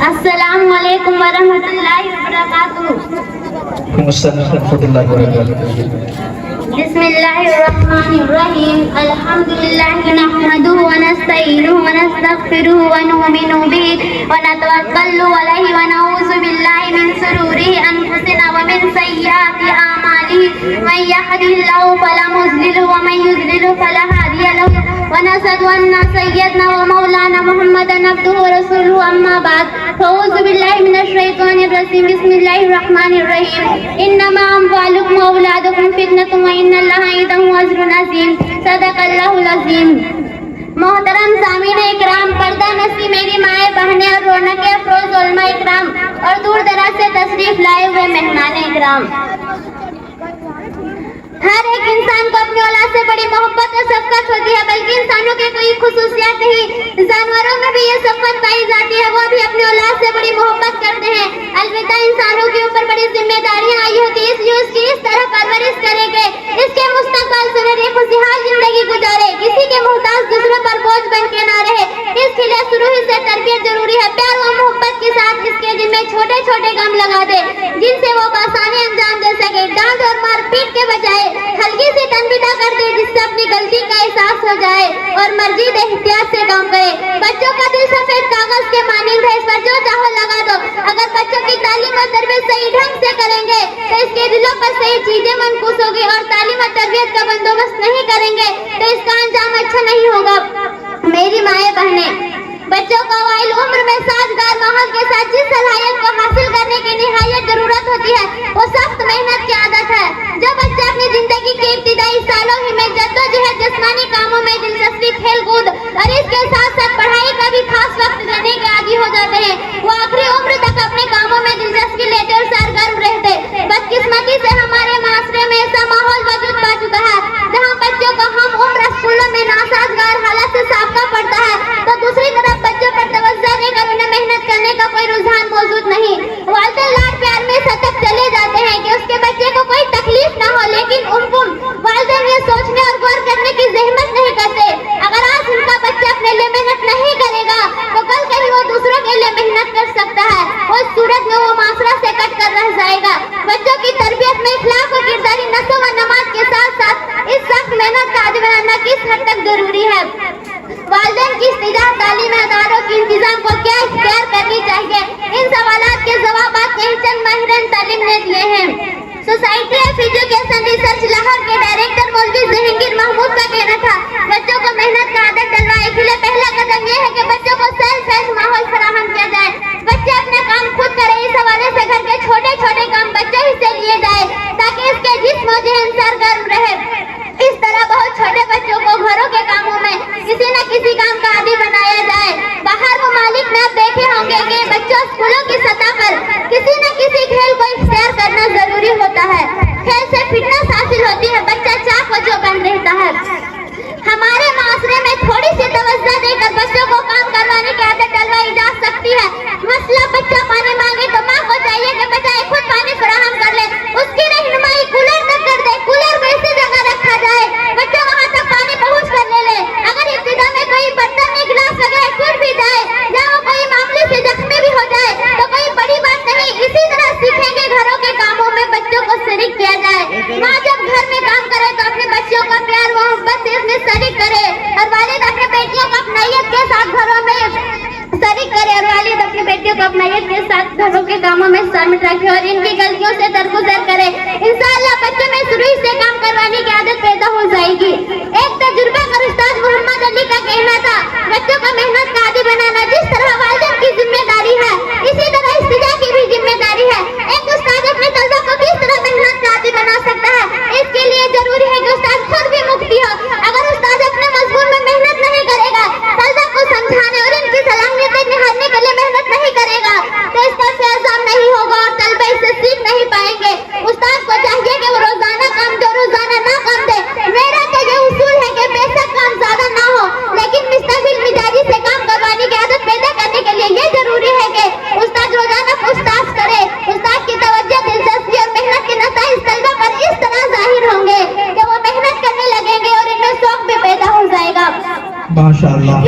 अस्सलामु अलैकुम वरहमतुल्लाहि वबरकातुहू। बिस्मिल्लाहिर्रहमानिर्रहीम। अल्हम्दुलिल्लाहि नहमदुहु व नस्तईनुहु व नस्तगफिरुहु व नु'मिनु बिही व नतवक्कलु अलैहि व नऊज़ु बिल्लाहि मिन शुरूरि अनफुसिना व मिन सय्यिआति आमालिहि। मन यहदिहिल्लाहु फला मुज़िल्ल व मन युज़लिल फला हादिय लहु व नशहदु अन्ना सय्यदना व मौलाना मुहम्मदन अब्दुहु व रसूलुहु अम्मा बाद। अऊज़ु बिल्लाहि मिनश शैतानिर रजीम। बिस्मिल्लाहिर रहमानिर रहीम। इन्नमा अम्वालुकुम व औलादुकुम फितनतुन व इन्नल्लाहा इंदहु अज्रुन अज़ीम। सदक़ल्लाहुल अज़ीम। मोहतरम सामीन इकराम, पर्दा नसी मेरी माएँ बहनें और रौनक अफरोज उलमा इकराम और दूर दराज से तशरीफ लाए हुए मेहमान इकराम, हर एक इंसान को अपनी औलाद से बड़ी मोहब्बत और शफ़क़त होती है, बल्कि इंसानों के कोई खुसूसियात नहीं, जानवरों में भी ये शफ़क़त पाई जाती है। वो भी अपनी औलाद से बड़ी मोहब्बत करते हैं। अलबत्ता इंसानों के ऊपर बड़ी जिम्मेदारियां आई होती है, इसलिए उसकी इस तरह परवरिश करेंगे इसके मुस्तकबाल सुनहरी खुशहाल जिंदगी गुजारे, किसी के मोहताज दूसरों पर बोझ बन के ना रहे। इसके लिए शुरू ही से तरबियत जरूरी है। प्यार व मोहब्बत के साथ इसके जिम्मे छोटे छोटे काम लगा दे जिनसे वो आसानी अंजाम दे सके। डांट और मार पीट के बजाय हल्की सी तनबीह कर दे जिससे अपनी गलती का एहसास हो जाए और मर्जीद एहतियात से काम करे। बच्चों का दिल सफेद कागज के मानिंद है, इस पर जो चाहो लगा दो। अगर बच्चों की तालीम और तरबियत सही ढंग से करेंगे तो इसके दिलों पर सही चीजें मनकूस होगी, और तालीम और तरबियत का बंदोबस्त नहीं करेंगे तो इसका अंजाम अच्छा नहीं होगा। मेरी माएँ बहनें, बच्चों को अवाइल उम्र में साजगार माहौल के साथ जिस सलाहियत को हासिल करने की निहायत जरूरत होती है वो सख्त मेहनत की आदत है। जो बच्चा अपनी जिंदगी के इब्तिदाई सालों ही में जद्दोजहद, जिस्मानी कामों में दिलचस्पी, खेल कूद और इसके साथ साथ पढ़ाई का भी खास वक्त देने के आदी हो जाते हैं, वो आखिरी उम्र तक अपने कामों में दिलचस्पी लेते और सरगर्म रहते। बदकिस्मती से हमारे माशरे में ऐसा माहौल वजूद पा चुका है जहाँ बच्चों को हम उम्र स्कूलों में नासाजगार हालत से सामना पड़ता है, तो दूसरी तरफ बच्चों पर तवज्जो देकर उन्हें मेहनत करने का कोई रुझान मौजूद नहीं। वालिदैन लाड प्यार में सतत चले जाते हैं कि उसके बच्चे को कोई तकलीफ ना हो, लेकिन उनको वालिदैन ये सोचने और गौर करने की जहमत नहीं करते। अगर आज उनका बच्चा अपने लिए मेहनत नहीं करेगा तो कल कहीं वो दूसरों के लिए मेहनत कर सकता है, उस सूरत में वो माशरा से कट कर रह जाएगा। बच्चों की तरबियत में इखलाक और किरदारी नस्ल व नमाज के साथ साथ इस सख्त मेहनत का आदी बनाना किस हद तक जरूरी है। वालिदैन की इस्तिजा तालीम अदारों के इंतजाम को क्या इख्तियार करनी चाहिए, इन सवालात के जवाब कई चंद माहिरान तालीम ने दिए हैं। Society of education research Lahore के डायरेक्टर मौलवी जहांगीर महमूद का कहना था, बच्चों को मेहनत का आदत डलवाए के लिए पहला कदम यह है कि बच्चों को सेल्फ हेल्प माहौल फराहम किया जाए। बच्चे अपने काम खुद करें, इस हवाले से घर के छोटे छोटे काम बच्चों ही से लिए जाए ताकि इसके जिस्म और ज़हन सरगर्म रहे। इस तरह बहुत छोटे बच्चों को घरों के कामों में किसी न किसी काम का आदी बनाया जाए। बाहर ममालिक में आप देखे होंगे कि बच्चों स्कूलों की सतह पर किसी न किसी खेल को इख्तियार करना जरूरी होता है। खेल से फिटनेस हासिल होती है, बच्चा चाक व चौबंद रहता है। हमारे माशरे में थोड़ी सी तवज्जो देकर बच्चों को काम करवाने की आदत डलवाई जा सकती है। मसला बच्चा पानी मांगे तो माँ को चाहिए कि बच्चा खुद पानी फराहम कर ले, उसकी रहनुमाई कूलर तक कर दे, कूलर को ऐसी जगह रखा जाए बच्चा वहाँ तक पानी पहुँच कर ले। अगर इब्तिदा में कोई बर्तन में गिलास वगैरह टूट भी जाए या वो कोई मामले से जख्मी भी हो जाए तो कोई बड़ी बात नहीं। इसी तरह सीखेंगे घरों के कामों में बच्चों को शरीक किया जाए। माँ जब घर में काम करे तो अपने बच्चों का प्यार व मोहब्बत से इसमें शरीक करे, और वालिद अपने बेटियों को अपनायत के साथ घरों में शरीक करे, और वालिद अपनी बेटियों को अपनायत के साथ घरों के कामों में शामिल रखे और इनकी गलतियों से दरगुजर करे। इंशाअल्लाह बच्चों में शुरू से काम करवाने की आदत पैदा हो जाएगी। एक तजुर्बा कर उस्ताद मोहम्मद अली का कहना था, बच्चों को मेहनत का आदी बनाना जिस तरह वालिदैन की जिम्मेदारी है, इसी तरह इस्तिजा की भी जिम्मेदारी है। एक उस्ताद अपने तलबा को किस तरह मेहनत का आदी बना सकता है, इसके लिए जरूरी है कि उस्ताद खुद भी मुफ्ती हो। अगर उस्ताद अपने मजमून में मेहनत नहीं करेगा, तलबा को समझाने और इनकी सलाहियतें निखारने के लिए मेहनत नहीं करेगा तो इसका फैज़ाम नहीं होगा और तलबा इससे सीख नहीं पाएंगे। उस्ताद को चाहिए कि वो रोजाना काम जो रोजाना ना काम दे। मेरा तो ये उसूल है कि बेशक काम ज्यादा ना हो, लेकिन मुस्तकिल मिजाजी से काम करवाने की आदत पैदा करने के लिए ये जरूरी है कि उस्ताद रोजाना पूछताछ करे। उस्ताद की तवज्जो, दिलचस्पी और मेहनत के नताइज तलबा पर इस तरह जाहिर होंगे कि वो मेहनत करने लगेंगे और इनमें शौक भी पैदा हो जाएगा। माशाअल्लाह।